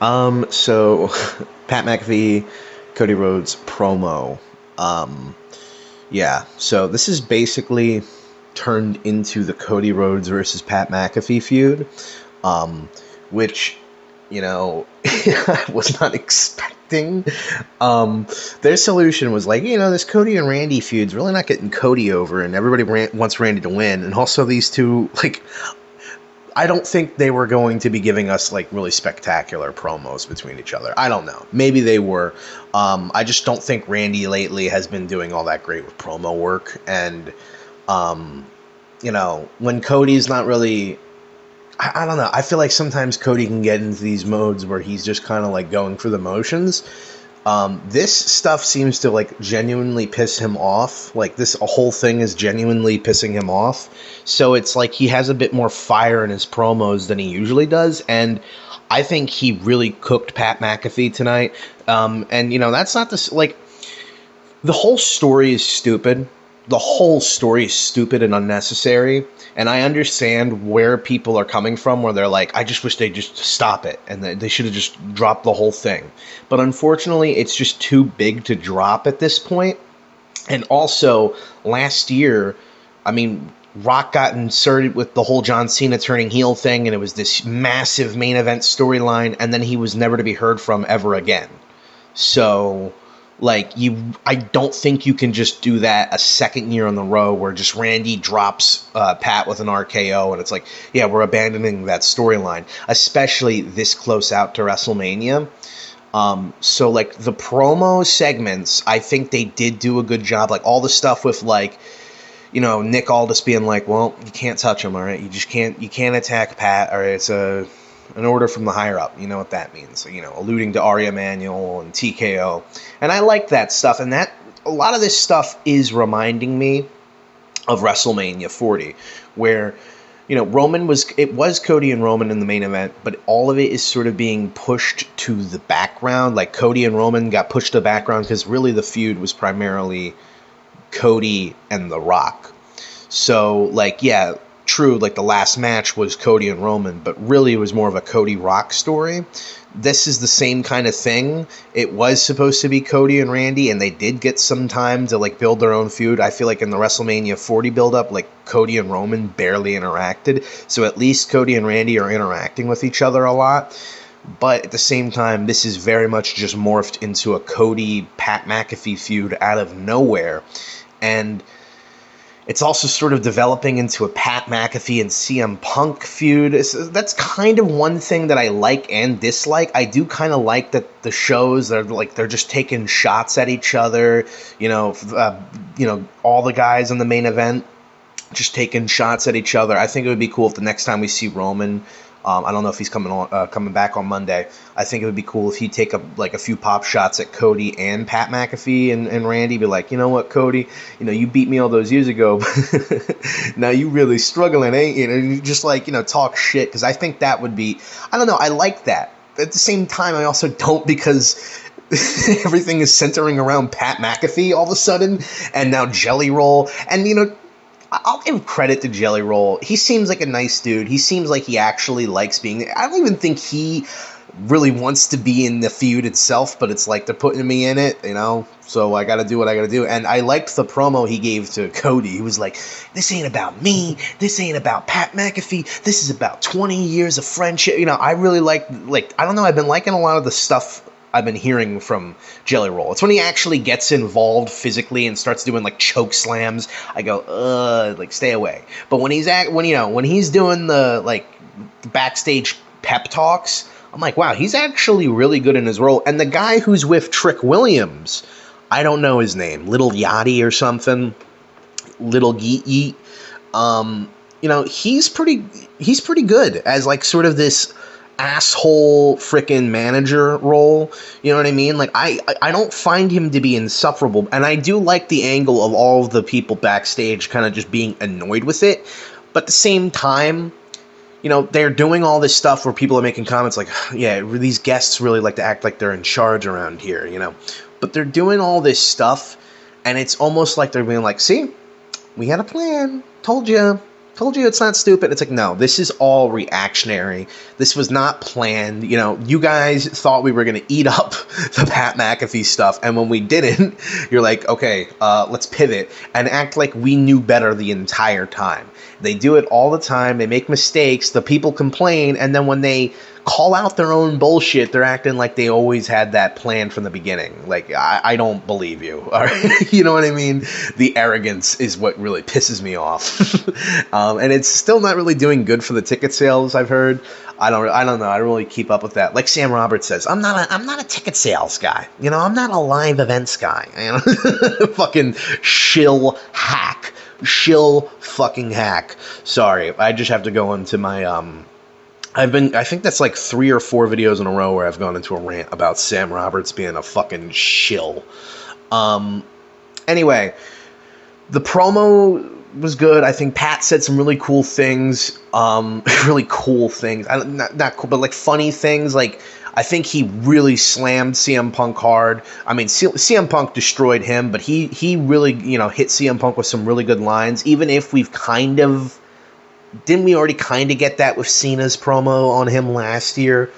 So Pat McAfee, Cody Rhodes promo. Um, yeah, so this is basically turned into the Cody Rhodes versus Pat McAfee feud, um, which, I was not expecting. Um, their solution was like, this Cody and Randy feud's really not getting Cody over, and everybody wants Randy to win, and also these two, like, I don't think they were going to be giving us like really spectacular promos between each other. I don't know. Maybe they were. I just don't think Randy lately has been doing all that great with promo work. And, um, when Cody's not really. I don't know. I feel like sometimes Cody can get into these modes where he's just kind of like going for the motions. This stuff seems to like genuinely piss him off. Like this whole thing is genuinely pissing him off. So it's like he has a bit more fire in his promos than he usually does. And I think he really cooked Pat McAfee tonight. And that's not this like the whole story is stupid. The whole story is stupid and unnecessary. And I understand where people are coming from, where they're like, I just wish they'd just stop it. And they should have just dropped the whole thing. But unfortunately, it's just too big to drop at this point. And also, last year, I mean, Rock got inserted with the whole John Cena turning heel thing, and it was this massive main event storyline, and then he was never to be heard from ever again. So like I don't think you can just do that a second year in the row where just Randy drops Pat with an RKO and it's like, yeah, we're abandoning that storyline, especially this close out to WrestleMania. So like the promo segments, I think they did do a good job. Like all the stuff with like, Nick Aldis being like, well, you can't touch him, all right? You can't attack Pat, or it's an order from the higher up. You know what that means. Alluding to Ari Emanuel and TKO. And I like that stuff. And that a lot of this stuff is reminding me of WrestleMania 40, where, it was Cody and Roman in the main event, but all of it is sort of being pushed to the background. Like Cody and Roman got pushed to the background because really the feud was primarily Cody and The Rock. So, like, yeah, true, like the last match was Cody and Roman, but really it was more of a Cody Rock story. This is the same kind of thing. It was supposed to be Cody and Randy, and they did get some time to like build their own feud. I feel like in the WrestleMania 40 build-up, like Cody and Roman barely interacted, so at least Cody and Randy are interacting with each other a lot. But at the same time, this is very much just morphed into a Cody-Pat McAfee feud out of nowhere. And it's also sort of developing into a Pat McAfee and CM Punk feud. That's kind of one thing that I like and dislike. I do kind of like that the shows they're just taking shots at each other. All the guys in the main event just taking shots at each other. I think it would be cool if the next time we see Roman, I don't know if he's coming back on Monday. I think it would be cool if he'd take a few pop shots at Cody and Pat McAfee and Randy. Be like, you know what, Cody, you beat me all those years ago. Now you really struggling, ain't you? You just talk shit, because I think that would be, I don't know, I like that. At the same time, I also don't, because everything is centering around Pat McAfee all of a sudden, and now Jelly Roll, and I'll give credit to Jelly Roll. He seems like a nice dude. He seems like he actually likes being there. I don't even think he really wants to be in the feud itself, but it's like they're putting me in it, so I gotta do what I gotta do. And I liked the promo he gave to Cody. He was like, this ain't about me. This ain't about Pat McAfee. This is about 20 years of friendship. I really like, I don't know, I've been liking a lot of the stuff I've been hearing from Jelly Roll. It's when he actually gets involved physically and starts doing choke slams. I go, stay away. But when he's doing the backstage pep talks, I'm like, wow, he's actually really good in his role. And the guy who's with Trick Williams, I don't know his name, Little Yachty or something, Little Yeet Yeet. He's pretty good as sort of this asshole frickin' manager role. You know what I mean? I don't find him to be insufferable, and I do like the angle of all of the people backstage kind of just being annoyed with it. But at the same time, they're doing all this stuff where people are making comments like, yeah, these guests really like to act like they're in charge around here, But they're doing all this stuff, and it's almost like they're being like, see, we had a plan, told you, told you it's not stupid. It's like, no, this is all reactionary. This was not planned. You know, you guys thought we were going to eat up the Pat McAfee stuff, and when we didn't, you're like, okay, let's pivot and act like we knew better the entire time. They do it all the time. They make mistakes. The people complain, and then when they call out their own bullshit, they're acting like they always had that plan from the beginning. Like, I don't believe you. All right? You know what I mean? The arrogance is what really pisses me off. And it's still not really doing good for the ticket sales, I've heard. I don't know. I don't really keep up with that. Like Sam Roberts says, I'm not a ticket sales guy. You know, I'm not a live events guy. You know? Fucking shill hack. Shill fucking hack. Sorry, I just have to go into my I think that's like 3 or 4 videos in a row where I've gone into a rant about Sam Roberts being a fucking shill. Anyway, the promo was good. I think Pat said some really cool things. Really cool things. Not cool, but like funny things. Like, I think he really slammed CM Punk hard. I mean, CM Punk destroyed him, but he really, you know, hit CM Punk with some really good lines. Even if we've kind of... Didn't we already kind of get that with Cena's promo on him last year?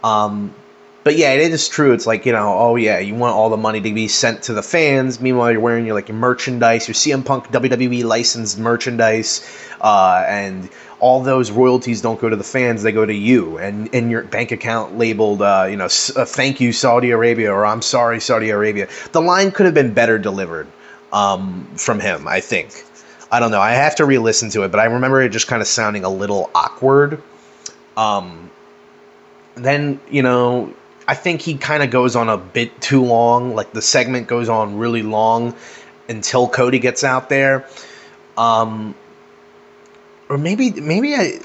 But yeah, it is true. It's like, you know, oh yeah, you want all the money to be sent to the fans. Meanwhile, you're wearing your merchandise, your CM Punk WWE licensed merchandise, and all those royalties don't go to the fans; they go to you and your bank account labeled, thank you Saudi Arabia, or I'm sorry Saudi Arabia. The line could have been better delivered from him, I think. I don't know. I have to re-listen to it, but I remember it just kind of sounding a little awkward. Then, you know, I think he kind of goes on a bit too long. Like, the segment goes on really long until Cody gets out there. Or maybe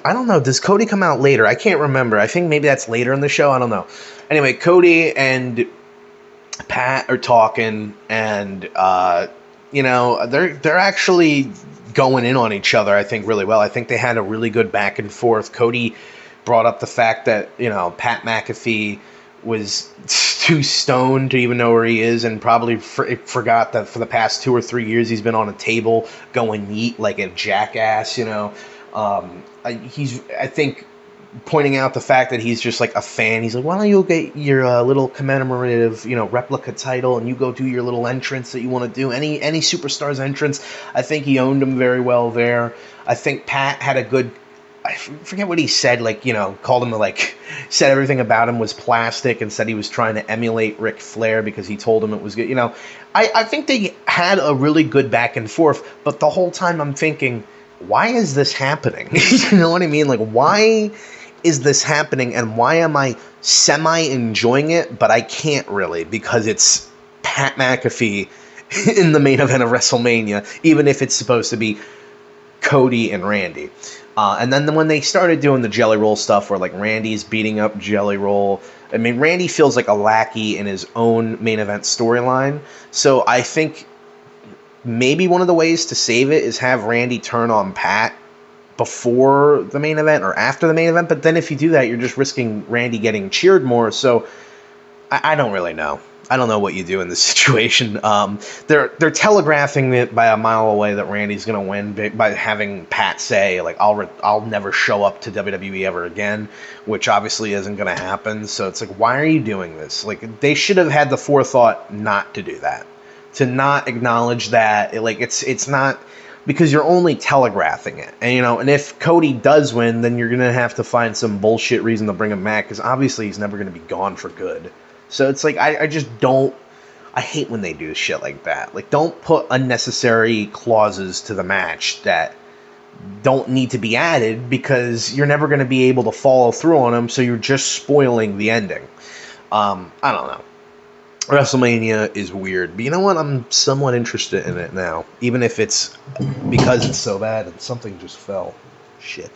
I don't know. Does Cody come out later? I can't remember. I think maybe that's later in the show. I don't know. Anyway, Cody and Pat are talking, and you know, they're actually going in on each other, I think, really well. I think they had a really good back and forth. Cody brought up the fact that, you know, Pat McAfee was too stoned to even know where he is, and probably forgot that for the past 2 or 3 years he's been on a table going yeet like a jackass, you know. I think, pointing out the fact that he's just like a fan. He's like, why don't you get your little commemorative, you know, replica title, and you go do your little entrance that you want to do, any superstar's entrance. I think he owned him very well there. I think Pat had a good, I forget what he said, like, you know, called him, like, said everything about him was plastic, and said he was trying to emulate Ric Flair because he told him it was good. You know, I think they had a really good back and forth, but the whole time I'm thinking, why is this happening? You know what I mean? Like, why is this happening, and why am I semi-enjoying it, but I can't really, because it's Pat McAfee in the main event of WrestleMania, even if it's supposed to be Cody and Randy. And then when they started doing the Jelly Roll stuff, where, like, Randy's beating up Jelly Roll, I mean, Randy feels like a lackey in his own main event storyline, so I think maybe one of the ways to save it is have Randy turn on Pat before the main event or after the main event, but then if you do that, you're just risking Randy getting cheered more, so I don't really know. I don't know what you do in this situation. They're telegraphing it by a mile away that Randy's going to win by having Pat say, like, I'll never show up to WWE ever again, which obviously isn't going to happen, so it's like, why are you doing this? Like, they should have had the forethought not to do that, to not acknowledge that. Like, it's not... Because you're only telegraphing it. And, you know, and if Cody does win, then you're going to have to find some bullshit reason to bring him back, because obviously he's never going to be gone for good. So it's like, I just don't... I hate when they do shit like that. Like, don't put unnecessary clauses to the match that don't need to be added, because you're never going to be able to follow through on them, so you're just spoiling the ending. I don't know. WrestleMania is weird, but you know what? I'm somewhat interested in it now, even if it's because it's so bad and something just fell. Shit.